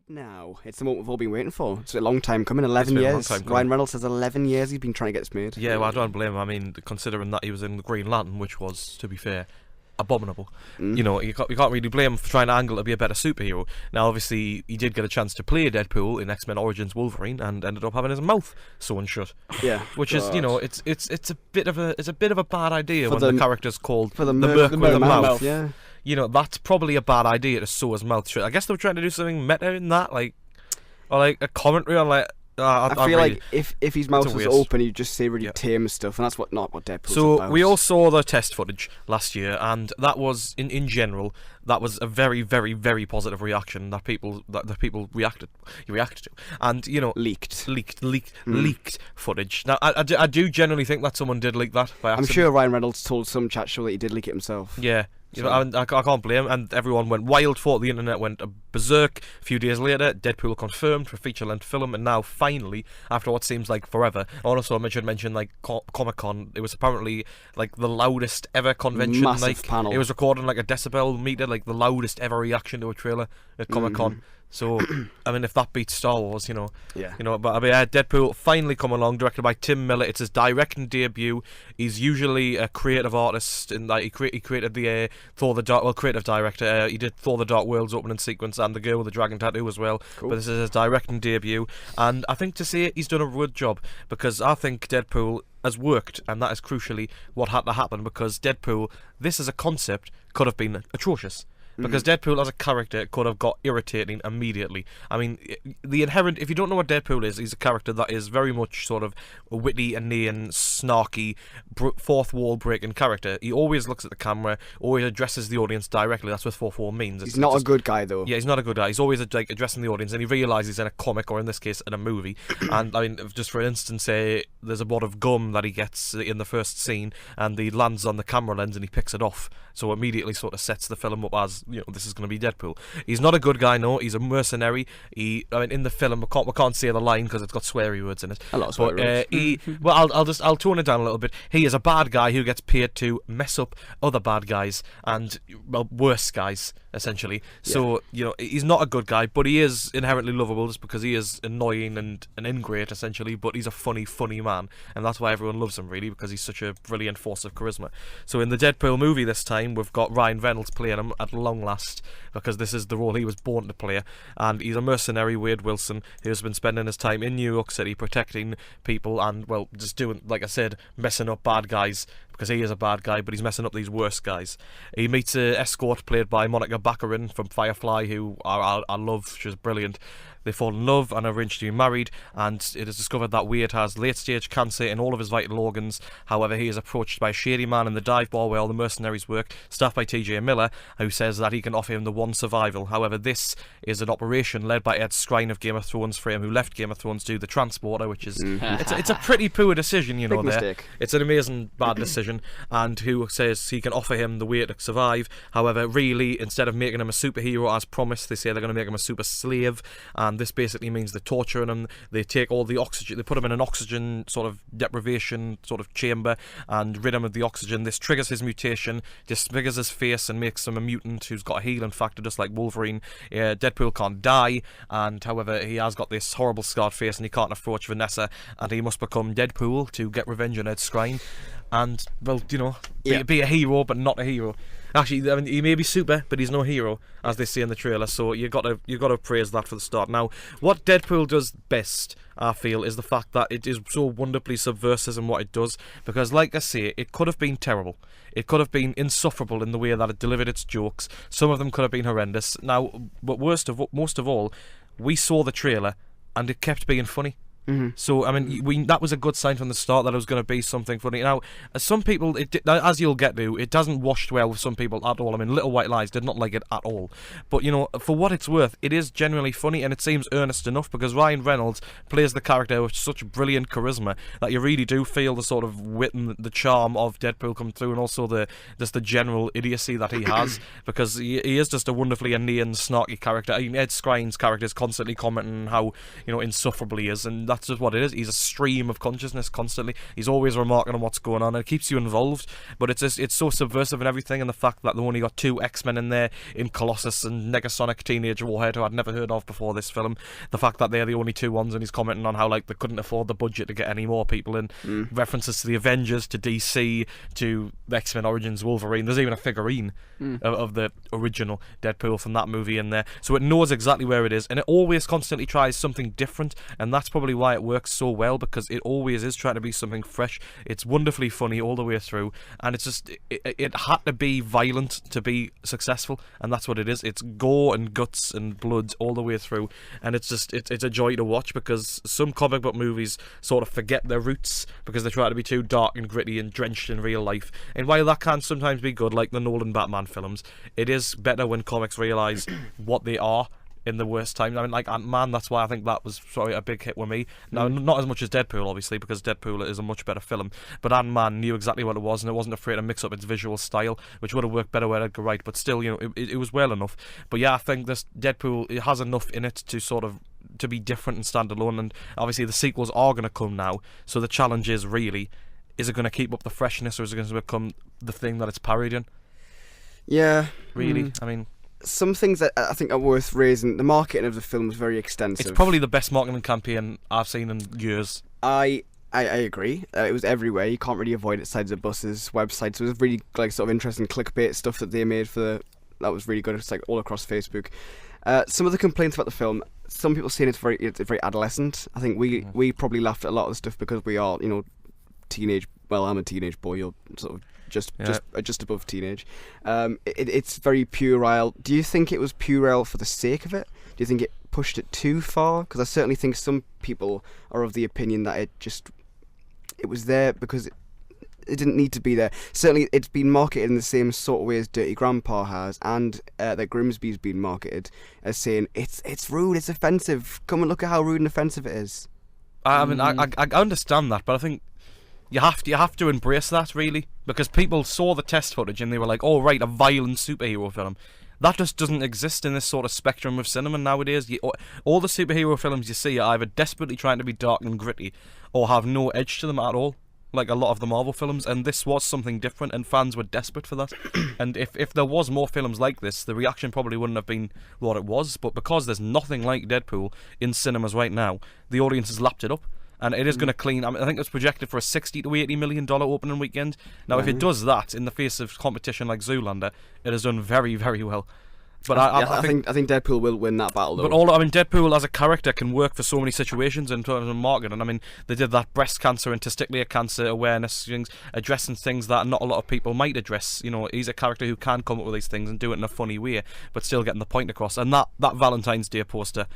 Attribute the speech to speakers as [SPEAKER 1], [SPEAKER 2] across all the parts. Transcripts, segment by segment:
[SPEAKER 1] Right now, it's the moment we've all been waiting for. It's a long time coming, 11
[SPEAKER 2] been a long
[SPEAKER 1] years.
[SPEAKER 2] time coming.
[SPEAKER 1] Ryan Reynolds says 11 years he's been trying to get this made.
[SPEAKER 2] Yeah, well, I don't blame him. I mean, considering that he was in the Green Lantern, which was, to be fair, abominable. You know, you can't really blame him for trying to angle to be a better superhero. Now, obviously, he did get a chance to play Deadpool in X-Men Origins Wolverine and ended up having his mouth sewn shut.
[SPEAKER 1] Yeah,
[SPEAKER 2] which is, you know, it's a bit of a bad idea
[SPEAKER 1] For
[SPEAKER 2] when
[SPEAKER 1] the-
[SPEAKER 2] the character's called
[SPEAKER 1] for the
[SPEAKER 2] Merc with a mouth.
[SPEAKER 1] Yeah.
[SPEAKER 2] You know, that's probably a bad idea to sew his mouth shut. I guess they were trying to do something meta in that, like, or like a commentary on like.
[SPEAKER 1] I feel
[SPEAKER 2] really,
[SPEAKER 1] like if his mouth was
[SPEAKER 2] waste.
[SPEAKER 1] open, he'd just say really tame stuff, and that's not what Deadpool's
[SPEAKER 2] So
[SPEAKER 1] about.
[SPEAKER 2] we all saw the test footage last year, and that was in general that was a very, very, very positive reaction that people reacted to, and you know
[SPEAKER 1] leaked
[SPEAKER 2] footage. Now I do generally think that someone did leak that by
[SPEAKER 1] I'm
[SPEAKER 2] accident.
[SPEAKER 1] sure Ryan Reynolds told some chat show that he did leak it himself.
[SPEAKER 2] Yeah.
[SPEAKER 1] So-
[SPEAKER 2] I can't blame him, and everyone went wild for it. The internet went berserk. A few days later, Deadpool confirmed for feature-length film, and now finally, after what seems like forever, also I should mention like Comic-Con. It was apparently like the loudest ever convention.
[SPEAKER 1] Massive
[SPEAKER 2] like
[SPEAKER 1] panel.
[SPEAKER 2] It was recording like a decibel meter, like the loudest ever reaction to a trailer at Comic-Con. So, I mean, if that beats Star Wars, you know.
[SPEAKER 1] Yeah.
[SPEAKER 2] You know, but I mean, Deadpool finally come along, directed by Tim Miller. It's his directing debut. He's usually a creative artist, in that he created the creative director. He did Thor: The Dark World's opening sequence and The Girl with the Dragon Tattoo as well.
[SPEAKER 1] Cool.
[SPEAKER 2] But this is his directing debut, and I think to say it, he's done a good job, because I think Deadpool has worked, and that is crucially what had to happen, because Deadpool, this as a concept, could have been atrocious. Because Deadpool as a character could have got irritating immediately. I mean, if you don't know what Deadpool is, he's a character that is very much sort of a witty, inane, snarky, fourth wall breaking character. He always looks at the camera, always addresses the audience directly. That's what fourth wall means.
[SPEAKER 1] He's not a good guy, though.
[SPEAKER 2] Yeah, he's not a good guy. He's always like addressing the audience, and he realises he's in a comic, or in this case, in a movie. And I mean, just for instance, there's a wad of gum that he gets in the first scene, and he lands on the camera lens, and he picks it off. So immediately sort of sets the film up as, you know, this is going to be Deadpool. He's not a good guy, no. He's a mercenary. I mean, in the film, we can't say the line because it's got sweary words in it.
[SPEAKER 1] A lot of sweary words.
[SPEAKER 2] Well, I'll tone it down a little bit. He is a bad guy who gets paid to mess up other bad guys and, well, worse guys, essentially.
[SPEAKER 1] Yeah.
[SPEAKER 2] So, you know, he's not a good guy, but he is inherently lovable just because he is annoying and an ingrate, essentially, but he's a funny man, and that's why everyone loves him, really, because he's such a brilliant force of charisma. So in the Deadpool movie this time, we've got Ryan Reynolds playing him at long last, because this is the role he was born to play, and he's a mercenary, Wade Wilson, who's been spending his time in New York City protecting people and, well, just doing, like I said, messing up bad guys, because he is a bad guy, but he's messing up these worse guys. He meets an escort played by Monica Baccarin from Firefly, who I love. She's brilliant. They fall in love and arrange to be married, and it is discovered that Wade has late-stage cancer in all of his vital organs. However, he is approached by a shady man in the dive bar where all the mercenaries work, staffed by TJ Miller, who says that he can offer him the one survival. However, this is an operation led by Ed Skrein of Game of Thrones fame, who left Game of Thrones to do the Transporter, which is it's a pretty poor decision, you know.
[SPEAKER 1] Big mistake.
[SPEAKER 2] It's an amazing bad decision, and who says he can offer him the way to survive. However, really, instead of making him a superhero as promised, they say they're going to make him a super slave, and this basically means they're torturing him. They take all the oxygen, they put him in an oxygen sort of deprivation sort of chamber and rid him of the oxygen. This triggers his mutation, disfigures his face and makes him a mutant who's got a healing factor just like Wolverine. Deadpool can't die, and however he has got this horrible scarred face and he can't approach Vanessa, and he must become Deadpool to get revenge on Ed Skrein and, well, you know, be a hero but not a hero. Actually, I mean, he may be super, but he's no hero, as they say in the trailer. So you got to praise that for the start. Now, what Deadpool does best, I feel, is the fact that it is so wonderfully subversive in what it does. Because, like I say, it could have been terrible. It could have been insufferable in the way that it delivered its jokes. Some of them could have been horrendous. Now, but most of all, we saw the trailer, and it kept being funny. So, I mean, that was a good sign from the start that it was going to be something funny. Now, some people, as you'll get to, it doesn't wash well with some people at all. I mean, Little White Lies did not like it at all. But, you know, for what it's worth, it is genuinely funny, and it seems earnest enough, because Ryan Reynolds plays the character with such brilliant charisma that you really do feel the sort of wit and the charm of Deadpool come through, and also just the general idiocy that he has, because he is just a wonderfully inane, snarky character. I mean, Ed Skrein's character is constantly commenting on how, you know, insufferable he is, and that's just what it is. He's a stream of consciousness constantly. He's always remarking on what's going on, and it keeps you involved. But it's so subversive and everything, and the fact that they only got 2 X-Men in there, in Colossus and Negasonic Teenage Warhead, who I'd never heard of before this film. The fact that they're the only 2 ones, and he's commenting on how like they couldn't afford the budget to get any more people in. References to the Avengers, to DC, to the X-Men Origins Wolverine. There's even a figurine of the original Deadpool from that movie in there. So it knows exactly where it is, and it always constantly tries something different, and that's probably why it works so well, because it always is trying to be something fresh. It's wonderfully funny all the way through, and it's just it had to be violent to be successful, and that's what it is. It's gore and guts and blood all the way through, and it's just it's a joy to watch, because some comic book movies sort of forget their roots because they try to be too dark and gritty and drenched in real life. And while that can sometimes be good, like the Nolan Batman films, it is better when comics realise what they are in the worst times. I mean, like Ant-Man, that's why I think that was probably a big hit with me. Now, not as much as Deadpool, obviously, because Deadpool is a much better film, but Ant-Man knew exactly what it was, and it wasn't afraid to mix up its visual style, which would have worked better with Edgar Wright, but still, you know, it was well enough. But yeah, I think this Deadpool, it has enough in it to sort of to be different and stand alone, and obviously the sequels are going to come now, so the challenge is really, is it going to keep up the freshness, or is it going to become the thing that it's parodying?
[SPEAKER 1] Yeah.
[SPEAKER 2] Really? I mean,
[SPEAKER 1] some things that I think are worth raising. The marketing of the film is very extensive.
[SPEAKER 2] It's probably the best marketing campaign I've seen in years.
[SPEAKER 1] I agree. It was everywhere. You can't really avoid it. Sides of buses, websites. It was really like sort of interesting clickbait stuff that they made that was really good. It's like all across Facebook. Some of the complaints about the film. Some people saying it's very adolescent. I think we probably laughed at a lot of the stuff because we are, you know, teenage. Well, I'm a teenage boy. You're sort of just above teenage. It's very puerile. Do you think it was puerile for the sake of it? Do you think it pushed it too far? Because I certainly think some people are of the opinion that it was there because it didn't need to be there. Certainly, it's been marketed in the same sort of way as Dirty Grandpa has, and that Grimsby's been marketed as saying it's rude, it's offensive. Come and look at how rude and offensive it is.
[SPEAKER 2] I mean, I understand that, but I think you have to embrace that, really, because people saw the test footage and they were like, oh right, a violent superhero film. That just doesn't exist in this sort of spectrum of cinema nowadays. All the superhero films you see are either desperately trying to be dark and gritty or have no edge to them at all, like a lot of the Marvel films, and this was something different, and fans were desperate for that. And if there was more films like this, the reaction probably wouldn't have been what it was, but because there's nothing like Deadpool in cinemas right now, the audience has lapped it up. And it is going to clean. I mean, I think it's projected for a $60 to $80 million opening weekend. Now, if it does that in the face of competition like Zoolander, it has done very, very well. But I think
[SPEAKER 1] Deadpool will win that battle, though.
[SPEAKER 2] But Deadpool as a character can work for so many situations in terms of marketing. I mean, they did that breast cancer and testicular cancer awareness things, addressing things that not a lot of people might address. You know, he's a character who can come up with these things and do it in a funny way, but still getting the point across. And that Valentine's Day poster,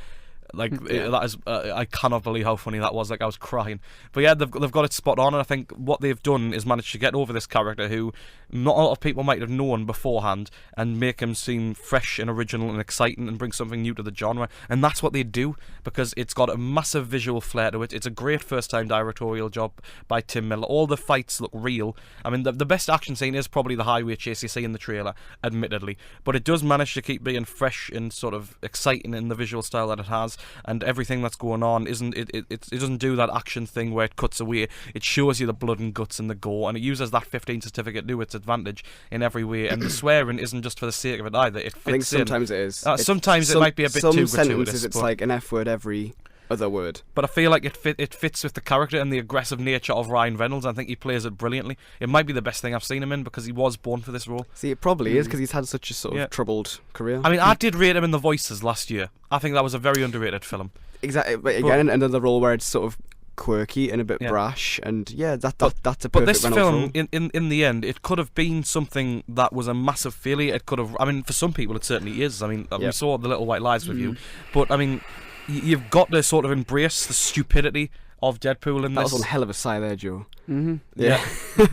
[SPEAKER 2] that is, I cannot believe how funny that was. Like, I was crying. But yeah, they've got it spot on, and I think what they've done is managed to get over this character who not a lot of people might have known beforehand, and make him seem fresh and original and exciting and bring something new to the genre. And that's what they do, because it's got a massive visual flair to it. It's a great first-time directorial job by Tim Miller. All the fights look real. I mean, the best action scene is probably the highway chase you see in the trailer, admittedly, but it does manage to keep being fresh and sort of exciting in the visual style that it has. And everything that's going on it doesn't do that action thing where it cuts away. It shows you the blood and guts and the gore, and it uses that 15 certificate to its advantage in every way. And the swearing isn't just for the sake of it either. It fits.
[SPEAKER 1] I think sometimes it is.
[SPEAKER 2] Sometimes it might be a bit too gratuitous.
[SPEAKER 1] Some sentences it's like an F word every other word.
[SPEAKER 2] But I feel like it fits with the character and the aggressive nature of Ryan Reynolds. I think he plays it brilliantly. It might be the best thing I've seen him in, because he was born for this role.
[SPEAKER 1] See, it probably is, because he's had such a sort of troubled career.
[SPEAKER 2] I mean, I did rate him in The Voices last year. I think that was a very underrated film.
[SPEAKER 1] Exactly, but again, another role where it's sort of quirky and a bit brash, and that's a perfect
[SPEAKER 2] But this
[SPEAKER 1] Reynolds
[SPEAKER 2] film,
[SPEAKER 1] role.
[SPEAKER 2] in the end, it could have been something that was a massive failure. It could have. I mean, for some people, it certainly is. I mean, we saw the Little White Lies review, but I mean, you've got to sort of embrace the stupidity of Deadpool in this.
[SPEAKER 1] That was one hell of a sigh there, Joe.
[SPEAKER 2] Mm-hmm. Yeah.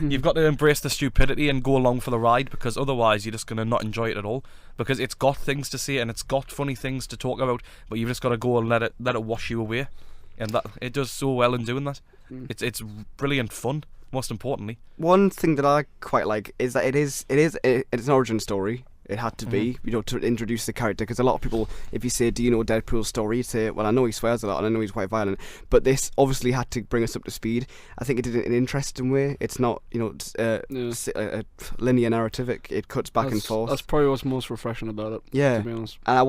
[SPEAKER 2] You've got to embrace the stupidity and go along for the ride, because otherwise you're just going to not enjoy it at all, because it's got things to say and it's got funny things to talk about, but you've just got to go and let it wash you away, and that it does so well in doing that. It's brilliant fun, most importantly.
[SPEAKER 1] One thing that I quite like is that it's an origin story. It had to be, to introduce the character, because a lot of people, if you say, do you know Deadpool's story, you'd say, well, I know he swears a lot and I know he's quite violent, but this obviously had to bring us up to speed. I think it did it in an interesting way. It's not, a linear narrative. It cuts back and forth.
[SPEAKER 3] That's probably what's most refreshing about it.
[SPEAKER 1] Yeah,
[SPEAKER 3] to be honest.
[SPEAKER 1] and I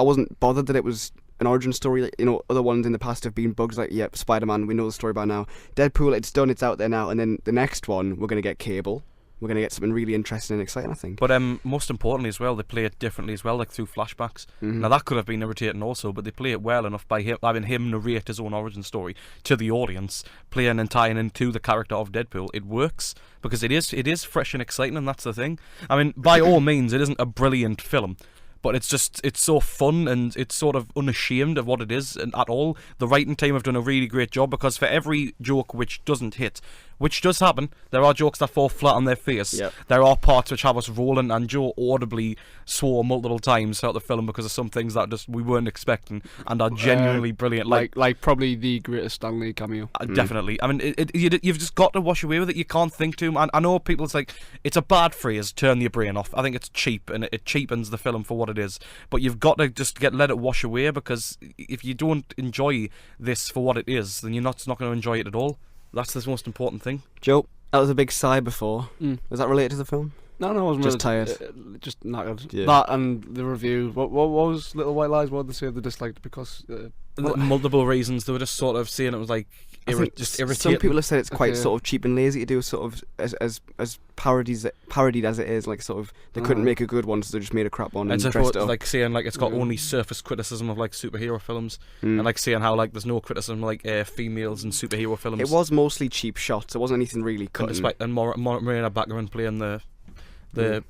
[SPEAKER 1] wasn't bothered that it was an origin story. Like, other ones in the past have been bugs, like Spider-Man. We know the story by now. Deadpool, it's done. It's out there now. And then the next one, we're gonna get Cable. We're going to get something really interesting and exciting, I think.
[SPEAKER 2] But most importantly as well, they play it differently as well, like through flashbacks. Now that could have been irritating also, but they play it well enough by having him narrate his own origin story to the audience, playing and tying into the character of Deadpool. It works because it is fresh and exciting, and that's the thing. I mean, by all means, it isn't a brilliant film, but it's so fun, and it's sort of unashamed of what it is and at all. The writing team have done a really great job, because for every joke which doesn't hit, which does happen, there are jokes that fall flat on their face.
[SPEAKER 1] Yep.
[SPEAKER 2] There are parts which have us rolling, and Joe audibly swore multiple times throughout the film because of some things that just we weren't expecting and are genuinely brilliant.
[SPEAKER 3] Like probably the greatest Stan Lee cameo.
[SPEAKER 2] Definitely. I mean, you've just got to wash away with it. You can't think too much. I know people, it's a bad phrase, turn your brain off. I think it's cheap, and it cheapens the film for what it is. But you've got to just let it wash away, because if you don't enjoy this for what it is, then you're not going to enjoy it at all. That's the most important thing.
[SPEAKER 1] Joe, that was a big sigh before. Was that related to the film?
[SPEAKER 3] No, I wasn't.
[SPEAKER 1] Just
[SPEAKER 3] really,
[SPEAKER 1] tired.
[SPEAKER 3] Just knackered.
[SPEAKER 1] Yeah.
[SPEAKER 3] That and the review. What was Little White Lies? What did they say they disliked? Because
[SPEAKER 2] multiple reasons. They were just sort of saying it was like just irritating.
[SPEAKER 1] Some people have said it's quite sort of cheap and lazy to do, sort of as parodied as it is. Like, sort of, they couldn't make a good one, so they just made a crap one and dressed it up.
[SPEAKER 2] Like saying like it's got only surface criticism of like superhero films, and like saying how like there's no criticism like females in superhero films.
[SPEAKER 1] It was mostly cheap shots. There wasn't anything really cut.
[SPEAKER 2] And Morena Baccarin playing the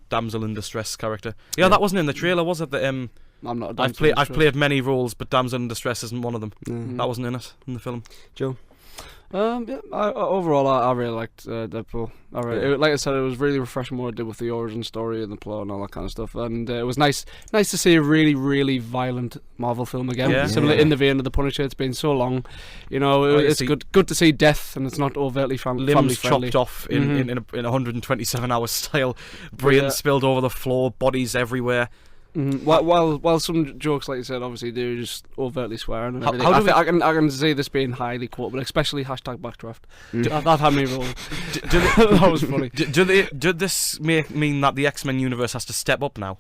[SPEAKER 2] damsel in distress character. Yeah, that wasn't in the trailer, was it? I'm not. I've played many roles, but damsel in distress isn't one of them. That wasn't in it in the film.
[SPEAKER 1] Joe.
[SPEAKER 3] Overall, I really liked Deadpool. Like I said, it was really refreshing what it did with the origin story and the plot and all that kind of stuff. And it was nice to see a really, really violent Marvel film again.
[SPEAKER 2] Yeah.
[SPEAKER 3] Similar in the vein of The Punisher. It's been so long. It's good to see death, and it's not overtly family friendly.
[SPEAKER 2] Limbs chopped off in 127 hours style. Brains spilled over the floor. Bodies everywhere.
[SPEAKER 3] While some jokes, like you said, obviously they're just overtly swearing and everything. I can see this being highly quotable, especially #backdraft. That had me rolling. That was funny.
[SPEAKER 2] Did this mean that the X-Men universe has to step up now?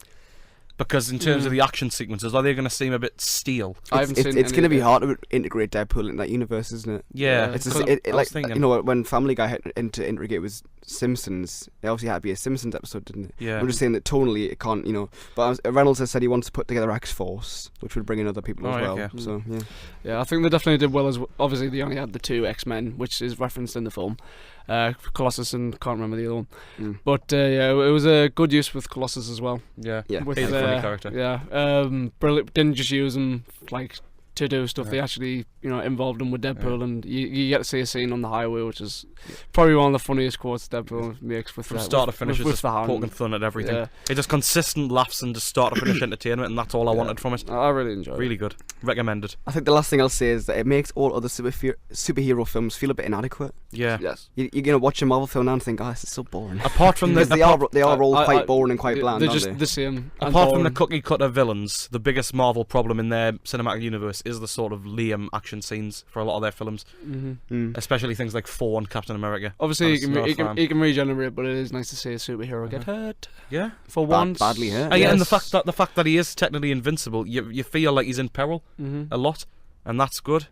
[SPEAKER 2] Because in terms of the action sequences, are they going to seem a bit stale?
[SPEAKER 1] It's going to be hard to integrate Deadpool in that universe, isn't it?
[SPEAKER 2] Yeah.
[SPEAKER 1] When Family Guy had to integrate with Simpsons, it obviously had to be a Simpsons episode, didn't it?
[SPEAKER 2] Yeah.
[SPEAKER 1] I'm just saying that tonally it can't, But Reynolds has said he wants to put together X-Force, which would bring in other people as well.
[SPEAKER 2] Okay.
[SPEAKER 1] So
[SPEAKER 3] yeah, I think they definitely did well. Obviously, they only had the 2 X-Men, which is referenced in the film. Colossus and can't remember the other one. But it was a good use with Colossus as well.
[SPEAKER 2] Yeah.
[SPEAKER 3] With,
[SPEAKER 2] he's a funny character.
[SPEAKER 3] Yeah. Brilliant. Didn't just use him like to do stuff. They actually involved him with Deadpool, and you get to see a scene on the highway, which is probably one of the funniest quotes Deadpool makes with
[SPEAKER 2] from start to finish. With just poking fun at everything. Yeah. It's just consistent laughs and just start to finish entertainment, and that's all I wanted from it.
[SPEAKER 3] I really enjoyed it.
[SPEAKER 2] Really good. Recommended.
[SPEAKER 1] I think the last thing I'll say is that it makes all other superhero films feel a bit inadequate.
[SPEAKER 2] Yeah.
[SPEAKER 3] Yes.
[SPEAKER 1] You're gonna watch a Marvel film now and think, this is so boring.
[SPEAKER 2] Apart from
[SPEAKER 1] they are all quite boring and quite bland.
[SPEAKER 3] They're
[SPEAKER 1] aren't
[SPEAKER 3] just
[SPEAKER 1] they?
[SPEAKER 3] the same.
[SPEAKER 2] Apart from the cookie cutter villains, the biggest Marvel problem in their cinematic universe is the sort of Liam action scenes for a lot of their films, especially things like Thor and Captain America.
[SPEAKER 3] Obviously, he can regenerate, but it is nice to see a superhero get hurt.
[SPEAKER 2] Yeah,
[SPEAKER 3] for once.
[SPEAKER 1] Badly hurt.
[SPEAKER 2] Yeah, and the fact that he is technically invincible, you feel like he's in peril a lot, and that's good.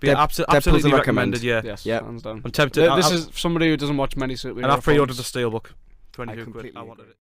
[SPEAKER 2] Absolutely recommended. Yeah,
[SPEAKER 3] yes, hands down.
[SPEAKER 2] I'm tempted.
[SPEAKER 3] This is somebody who doesn't watch many superhero
[SPEAKER 2] and I pre-ordered
[SPEAKER 3] films.
[SPEAKER 2] the Steelbook. £22. I wanted it.